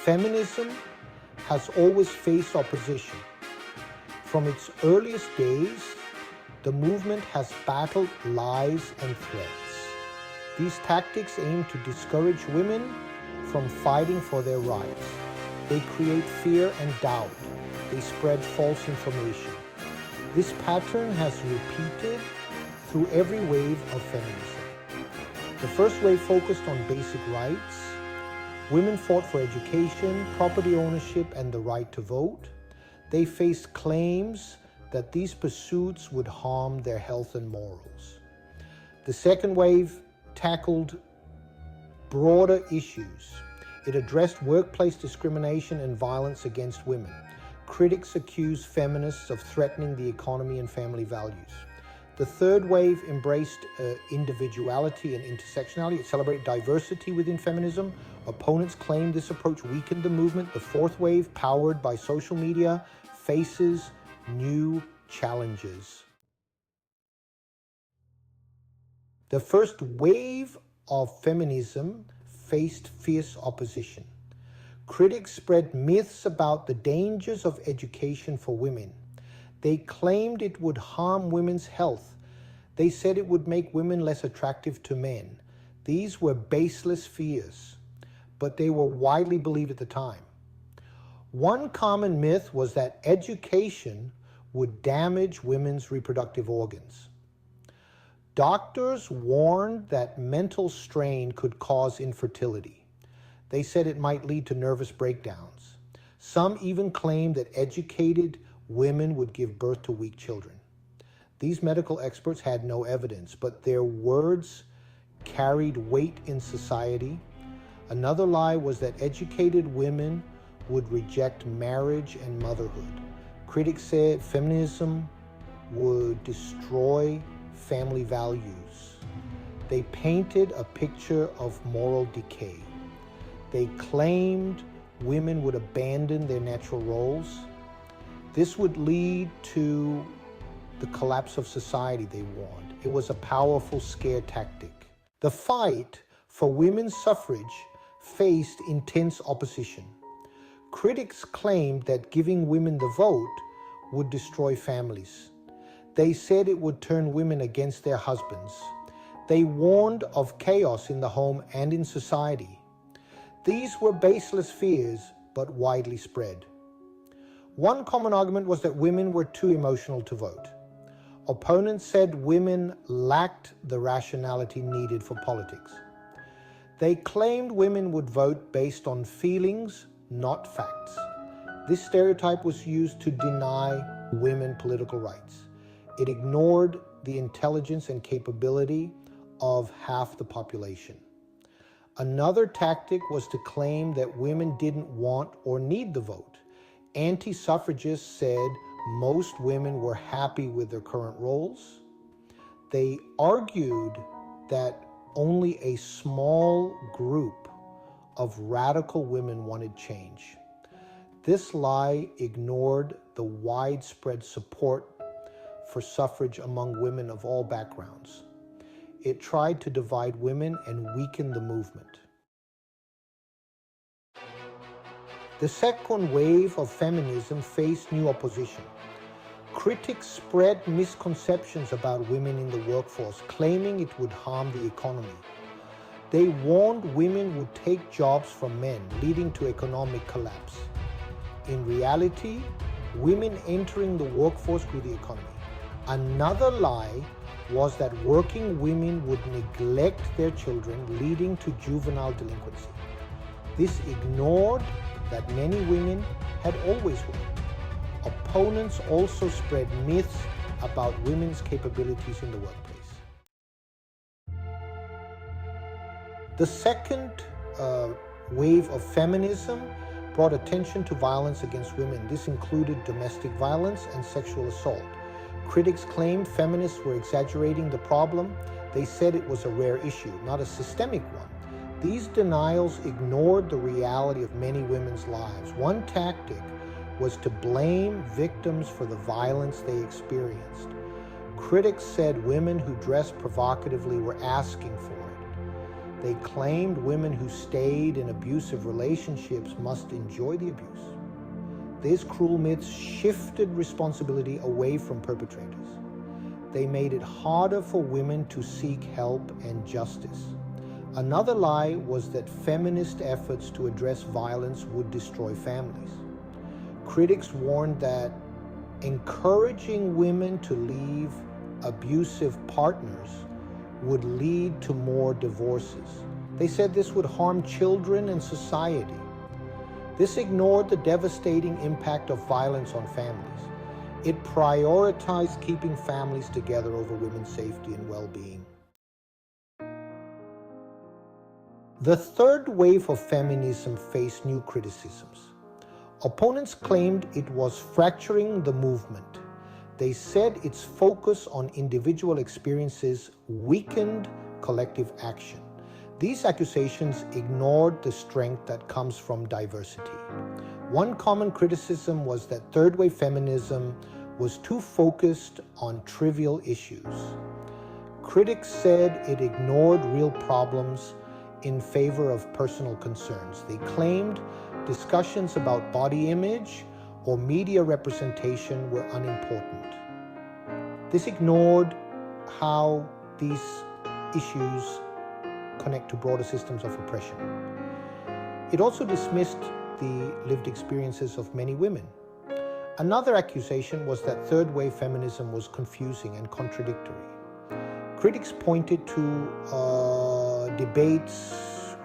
Feminism has always faced opposition. From its earliest days, the movement has battled lies and threats. These tactics aim to discourage women from fighting for their rights. They create fear and doubt. They spread false information. This pattern has repeated through every wave of feminism. The first wave focused on basic rights. Women fought for education, property ownership, and the right to vote. They faced claims that these pursuits would harm their health and morals. The second wave tackled broader issues. It addressed workplace discrimination and violence against women. Critics accused feminists of threatening the economy and family values. The third wave embraced individuality and intersectionality. It celebrated diversity within feminism. Opponents claimed this approach weakened the movement. The fourth wave, powered by social media, faces new challenges. The first wave of feminism faced fierce opposition. Critics spread myths about the dangers of education for women. They claimed it would harm women's health. They said it would make women less attractive to men. These were baseless fears, but they were widely believed at the time. One common myth was that education would damage women's reproductive organs. Doctors warned that mental strain could cause infertility. They said it might lead to nervous breakdowns. Some even claimed that educated women would give birth to weak children. These medical experts had no evidence, but their words carried weight in society. Another lie was that educated women would reject marriage and motherhood. Critics said feminism would destroy family values. They painted a picture of moral decay. They claimed women would abandon their natural roles. This would lead to the collapse of society, they warned. It was a powerful scare tactic. The fight for women's suffrage faced intense opposition. Critics claimed that giving women the vote would destroy families. They said it would turn women against their husbands. They warned of chaos in the home and in society. These were baseless fears, but widely spread. One common argument was that women were too emotional to vote. Opponents said women lacked the rationality needed for politics. They claimed women would vote based on feelings, not facts. This stereotype was used to deny women political rights. It ignored the intelligence and capability of half the population. Another tactic was to claim that women didn't want or need the vote. Anti-suffragists said most women were happy with their current roles. They argued that only a small group of radical women wanted change. This lie ignored the widespread support for suffrage among women of all backgrounds. It tried to divide women and weaken the movement. The second wave of feminism faced new opposition. Critics spread misconceptions about women in the workforce, claiming it would harm the economy. They warned women would take jobs from men, leading to economic collapse. In reality, women entering the workforce grew the economy. Another lie was that working women would neglect their children, leading to juvenile delinquency. This ignored that many women had always worked. Opponents also spread myths about women's capabilities in the workplace. The second wave of feminism brought attention to violence against women. This included domestic violence and sexual assault. Critics claimed feminists were exaggerating the problem. They said it was a rare issue, not a systemic one. These denials ignored the reality of many women's lives. One tactic was to blame victims for the violence they experienced. Critics said women who dressed provocatively were asking for it. They claimed women who stayed in abusive relationships must enjoy the abuse. These cruel myths shifted responsibility away from perpetrators. They made it harder for women to seek help and justice. Another lie was that feminist efforts to address violence would destroy families. Critics warned that encouraging women to leave abusive partners would lead to more divorces. They said this would harm children and society. This ignored the devastating impact of violence on families. It prioritized keeping families together over women's safety and well-being. The third wave of feminism faced new criticisms. Opponents claimed it was fracturing the movement. They said its focus on individual experiences weakened collective action. These accusations ignored the strength that comes from diversity. One common criticism was that third-wave feminism was too focused on trivial issues. Critics said it ignored real problems in favor of personal concerns. They claimed discussions about body image or media representation were unimportant. This ignored how these issues connect to broader systems of oppression. It also dismissed the lived experiences of many women. Another accusation was that third-wave feminism was confusing and contradictory. Critics pointed to debates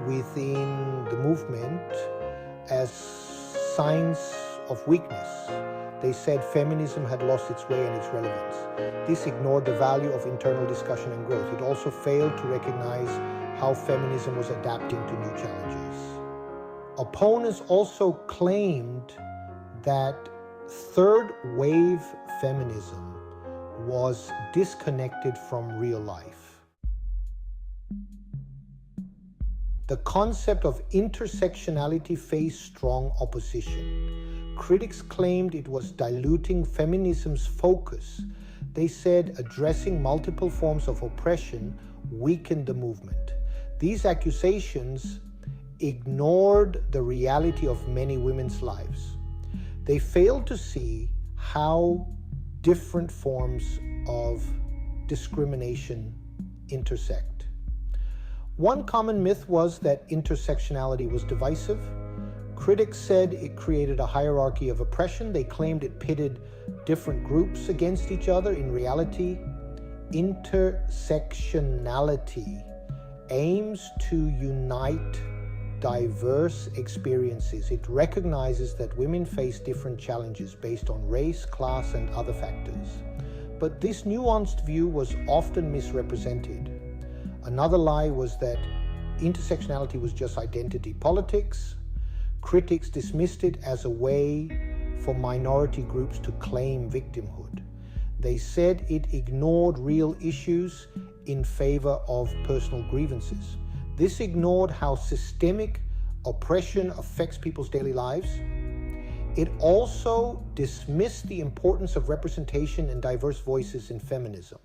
within the movement as signs of weakness. They said feminism had lost its way and its relevance. This ignored the value of internal discussion and growth. It also failed to recognize how feminism was adapting to new challenges. Opponents also claimed that third-wave feminism was disconnected from real life. The concept of intersectionality faced strong opposition. Critics claimed it was diluting feminism's focus. They said addressing multiple forms of oppression weakened the movement. These accusations ignored the reality of many women's lives. They failed to see how different forms of discrimination intersect. One common myth was that intersectionality was divisive. Critics said it created a hierarchy of oppression. They claimed it pitted different groups against each other. In reality, intersectionality aims to unite diverse experiences. It recognizes that women face different challenges based on race, class, and other factors. But this nuanced view was often misrepresented. Another lie was that intersectionality was just identity politics. Critics dismissed it as a way for minority groups to claim victimhood. They said it ignored real issues in favor of personal grievances. This ignored how systemic oppression affects people's daily lives. It also dismissed the importance of representation and diverse voices in feminism.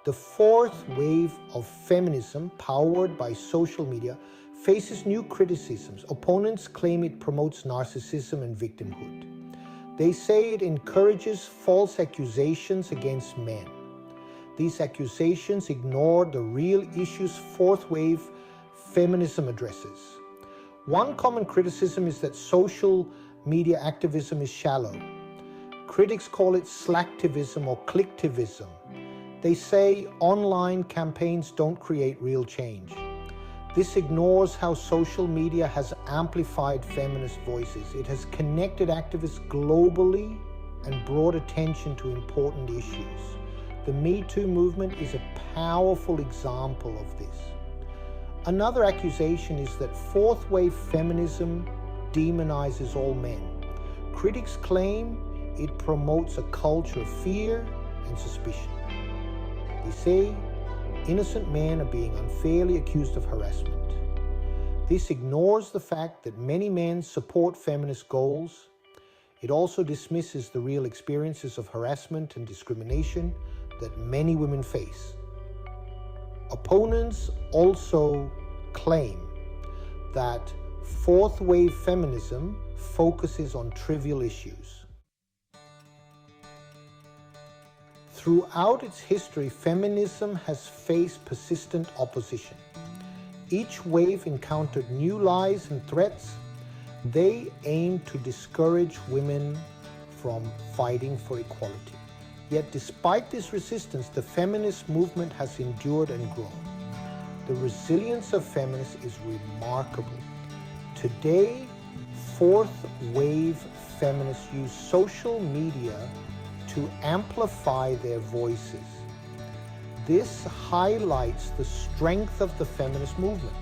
The fourth wave of feminism, powered by social media, faces new criticisms. Opponents claim it promotes narcissism and victimhood. They say it encourages false accusations against men. These accusations ignore the real issues fourth wave feminism addresses. One common criticism is that social media activism is shallow. Critics call it slacktivism or clicktivism. They say online campaigns don't create real change. This ignores how social media has amplified feminist voices. It has connected activists globally and brought attention to important issues. The Me Too movement is a powerful example of this. Another accusation is that fourth wave feminism demonizes all men. Critics claim it promotes a culture of fear and suspicion. They say innocent men are being unfairly accused of harassment. This ignores the fact that many men support feminist goals. It also dismisses the real experiences of harassment and discrimination that many women face. Opponents also claim that fourth wave feminism focuses on trivial issues. Throughout its history, feminism has faced persistent opposition. Each wave encountered new lies and threats. They aimed to discourage women from fighting for equality. Yet despite this resistance, the feminist movement has endured and grown. The resilience of feminists is remarkable. Today, fourth wave feminists use social media to amplify their voices. This highlights the strength of the feminist movement.